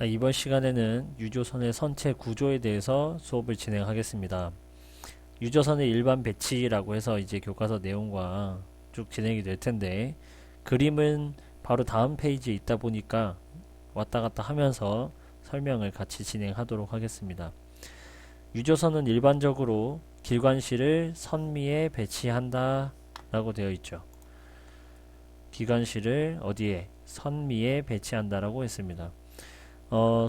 이번 시간에는 유조선의 선체 구조에 대해서 수업을 진행하겠습니다. 유조선의 일반 배치라고 해서 이제 교과서 내용과 쭉 진행이 될 텐데, 그림은 바로 다음 페이지에 있다 보니까 왔다 갔다 하면서 설명을 같이 진행하도록 하겠습니다. 유조선은 일반적으로 기관실을 선미에 배치한다 라고 되어 있죠. 기관실을 어디에? 선미에 배치한다라고 했습니다.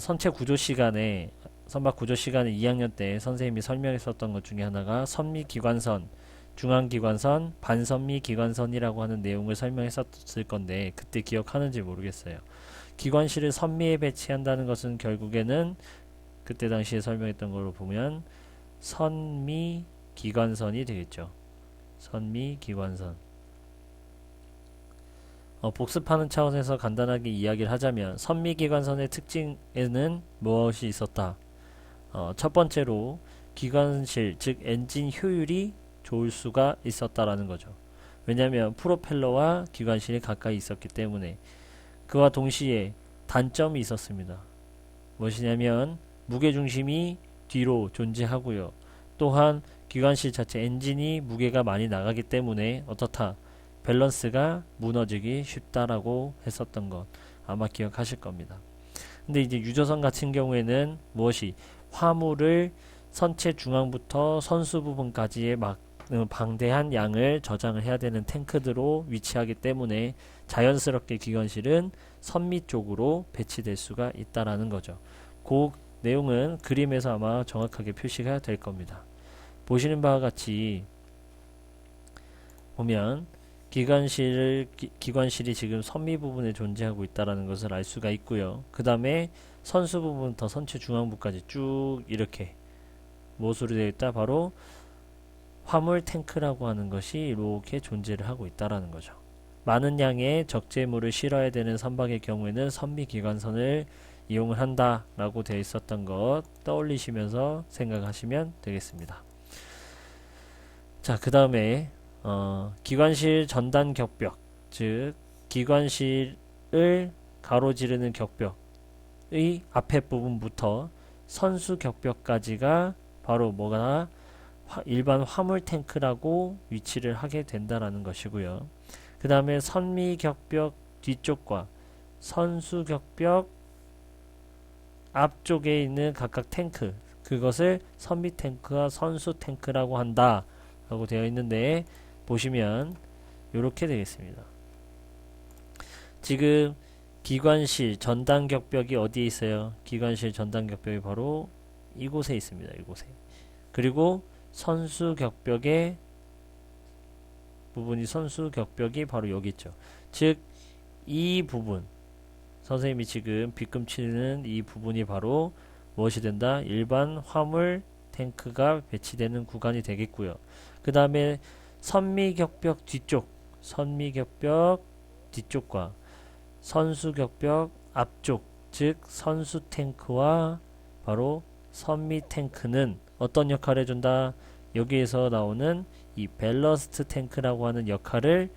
선체 구조 시간에 선박 구조 시간에 2학년 때 선생님이 설명했었던 것 중에 하나가 선미기관선, 중앙기관선, 반선미기관선이라고 하는 내용을 설명했었을 건데 그때 기억하는지 모르겠어요. 기관실을 선미에 배치한다는 것은 결국에는 그때 당시에 설명했던 걸로 보면 선미기관선이 되겠죠. 선미기관선. 복습하는 차원에서 간단하게 이야기를 하자면 선미기관선의 특징에는 무엇이 있었다? 첫 번째로 기관실, 즉 엔진 효율이 좋을 수가 있었다라는 거죠. 왜냐하면 프로펠러와 기관실이 가까이 있었기 때문에. 그와 동시에 단점이 있었습니다. 무엇이냐면 무게중심이 뒤로 존재하고요. 또한 기관실 자체 엔진이 무게가 많이 나가기 때문에 어떻다? 밸런스가 무너지기 쉽다라고 했었던 것 아마 기억하실 겁니다. 근데 이제 유조선 같은 경우에는 무엇이 화물을 선체 중앙부터 선수 부분까지의 방대한 양을 저장을 해야 되는 탱크들로 위치하기 때문에 자연스럽게 기관실은 선미 쪽으로 배치될 수가 있다라는 거죠. 그 내용은 그림에서 아마 정확하게 표시가 될 겁니다. 보시는 바와 같이 보면 기관실이 지금 선미 부분에 존재하고 있다는 것을 알 수가 있고요. 그 다음에 선수 부분부터 선체 중앙부까지 쭉 이렇게 무엇으로 되어 있다? 바로 화물 탱크라고 하는 것이 이렇게 존재를 하고 있다는 거죠. 많은 양의 적재물을 실어야 되는 선박의 경우에는 선미기관선을 이용을 한다라고 되어 있었던 것 떠올리시면서 생각하시면 되겠습니다. 자, 그 다음에 기관실 전단 격벽, 즉 기관실을 가로지르는 격벽의 앞에 부분부터 선수 격벽까지가 바로 뭐가 일반 화물 탱크라고 위치를 하게 된다라는 것이고요. 그 다음에 선미 격벽 뒤쪽과 선수 격벽 앞쪽에 있는 각각 탱크, 그것을 선미 탱크와 선수 탱크라고 한다 라고 되어 있는데, 보시면 이렇게 되겠습니다. 지금 기관실 전단 격벽이 어디에 있어요? 기관실 전단 격벽이 바로 이곳에 있습니다. 이곳에. 그리고 선수 격벽의 부분이 선수 격벽이 바로 여기 있죠. 즉 이 부분, 선생님이 지금 빗금치는 이 부분이 바로 무엇이 된다? 일반 화물 탱크가 배치되는 구간이 되겠고요. 그 다음에 선미격벽 뒤쪽과 선수격벽 앞쪽, 즉 선수 탱크와 바로 선미 탱크는 어떤 역할을 해준다? 여기에서 나오는 이 밸러스트 탱크라고 하는 역할을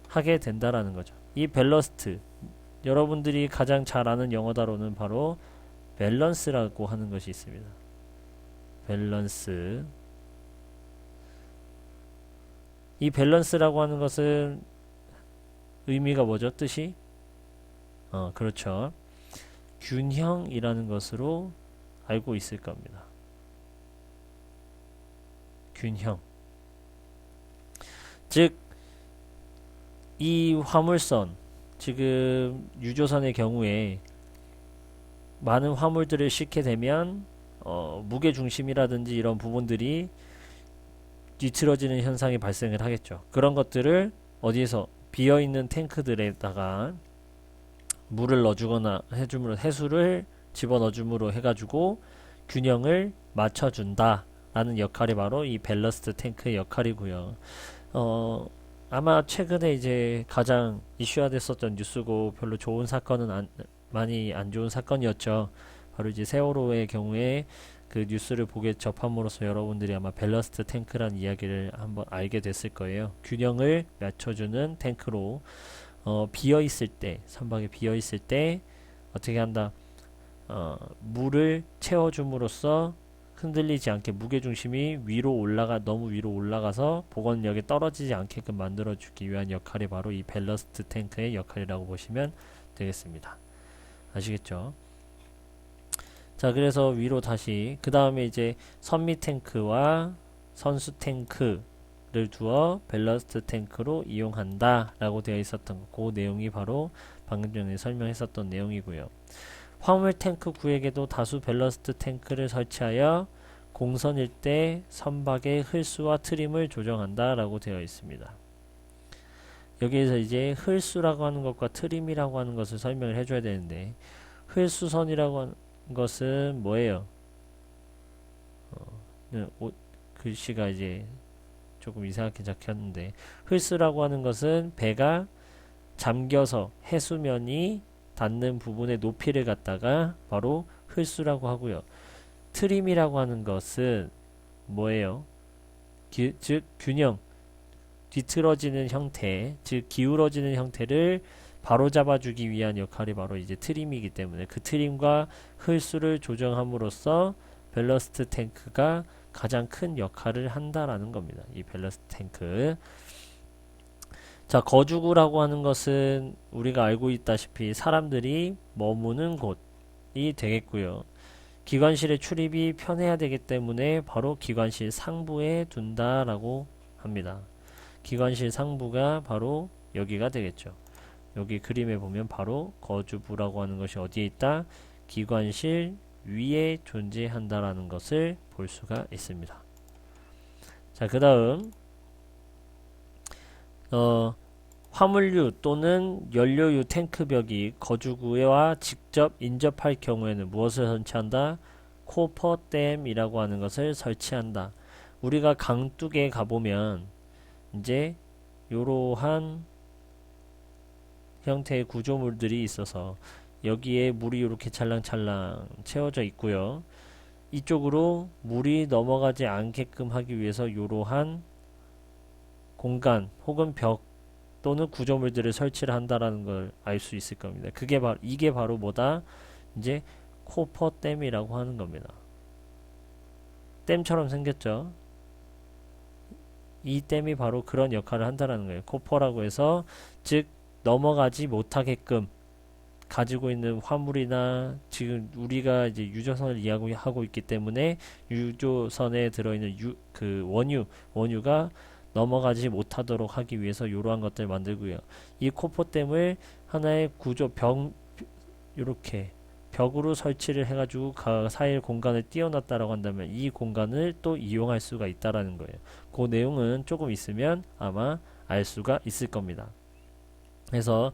하게 된다라는 거죠. 이 밸러스트, 여러분들이 가장 잘 아는 영어 단어는 바로 밸런스라고 하는 것이 있습니다. 밸런스. 이 밸런스라고 하는 것은 의미가 뭐죠? 뜻이? 그렇죠. 균형이라는 것으로 알고 있을 겁니다. 균형. 즉, 이 화물선, 지금 유조선의 경우에 많은 화물들을 싣게 되면 무게 중심이라든지 이런 부분들이 뒤틀어지는 현상이 발생을 하겠죠. 그런 것들을 어디에서 비어있는 탱크들에다가 물을 넣어주거나 해수를 집어넣어줌으로 해가지고 균형을 맞춰준다 라는 역할이 바로 이 밸러스트 탱크의 역할이고요. 아마 최근에 이제 가장 이슈화 됐었던 뉴스고 별로 좋은 사건은 많이 안 좋은 사건이었죠. 바로 이제 세월호의 경우에 그 뉴스를 보게 접함으로써 여러분들이 아마 밸러스트 탱크란 이야기를 한번 알게 됐을 거예요. 균형을 맞춰주는 탱크로 비어 있을 때, 선박에 비어 있을 때 어떻게 한다? 물을 채워줌으로써 흔들리지 않게 무게중심이 너무 위로 올라가서 보건력에 떨어지지 않게끔 만들어주기 위한 역할이 바로 이 밸러스트 탱크의 역할이라고 보시면 되겠습니다. 아시겠죠? 자, 그래서 위로 다시 그 다음에 이제 선미 탱크와 선수 탱크를 두어 밸러스트 탱크로 이용한다 라고 되어 있었던 그 내용이 바로 방금 전에 설명했었던 내용이고요. 화물 탱크 구역에도 다수 밸러스트 탱크를 설치하여 공선일 때 선박의 흘수와 트림을 조정한다 라고 되어 있습니다. 여기에서 이제 흘수라고 하는 것과 트림이라고 하는 것을 설명을 해줘야 되는데, 흘수선이라고 하는 것은 뭐예요? 글씨가 이제 조금 이상하게 적혔는데, 흘수라고 하는 것은 배가 잠겨서 해수면이 닿는 부분의 높이를 갖다가 바로 흘수라고 하고요. 트림이라고 하는 것은 뭐예요? 즉 균형, 뒤틀어지는 형태, 즉 기울어지는 형태를 바로잡아주기 위한 역할이 바로 이제 트림이기 때문에 그 트림과 흘수를 조정함으로써 밸러스트 탱크가 가장 큰 역할을 한다라는 겁니다. 이 밸러스트 탱크. 자, 거주구라고 하는 것은 우리가 알고 있다시피 사람들이 머무는 곳이 되겠고요. 기관실의 출입이 편해야 되기 때문에 바로 기관실 상부에 둔다라고 합니다. 기관실 상부가 바로 여기가 되겠죠. 여기 그림에 보면 바로 거주부라고 하는 것이 어디에 있다? 기관실 위에 존재한다라는 것을 볼 수가 있습니다. 자, 그 다음 화물유 또는 연료유 탱크벽이 거주구와 직접 인접할 경우에는 무엇을 설치한다? 코퍼댐이라고 하는 것을 설치한다. 우리가 강둑에 가보면 이제 이러한 형태의 구조물들이 있어서 여기에 물이 이렇게 찰랑찰랑 채워져 있고요. 이쪽으로 물이 넘어가지 않게끔 하기 위해서 이러한 공간 혹은 벽 또는 구조물들을 설치를 한다라는 걸 알 수 있을 겁니다. 이게 바로 뭐다? 이제 코퍼댐이라고 하는 겁니다. 댐처럼 생겼죠? 이 댐이 바로 그런 역할을 한다라는 거예요. 코퍼라고 해서 즉 넘어가지 못하게끔 가지고 있는 화물이나 지금 우리가 이제 유조선을 이야기하고 있기 때문에 유조선에 들어있는 원유가 넘어가지 못하도록 하기 위해서 이러한 것들을 만들고요. 이 코퍼댐을 하나의 이렇게 벽으로 설치를 해가지고 그 사이의 공간을 띄워놨다라고 한다면 이 공간을 또 이용할 수가 있다라는 거예요. 그 내용은 조금 있으면 아마 알 수가 있을 겁니다. 그래서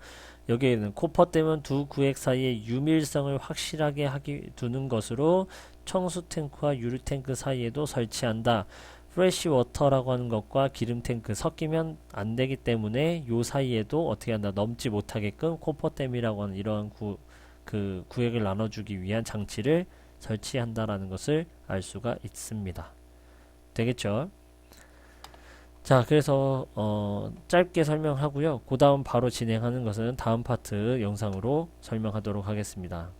여기에는 코퍼댐은 두 구획 사이의 유밀성을 확실하게 두는 것으로 청수 탱크와 유류 탱크 사이에도 설치한다. 프레시 워터라고 하는 것과 기름 탱크 섞이면 안 되기 때문에 요 사이에도 어떻게 한다? 넘지 못하게끔 코퍼댐이라고 하는 이러한 구획을 나눠주기 위한 장치를 설치한다라는 것을 알 수가 있습니다. 되겠죠? 자, 그래서 짧게 설명하고요. 그 다음 바로 진행하는 것은 다음 파트 영상으로 설명하도록 하겠습니다.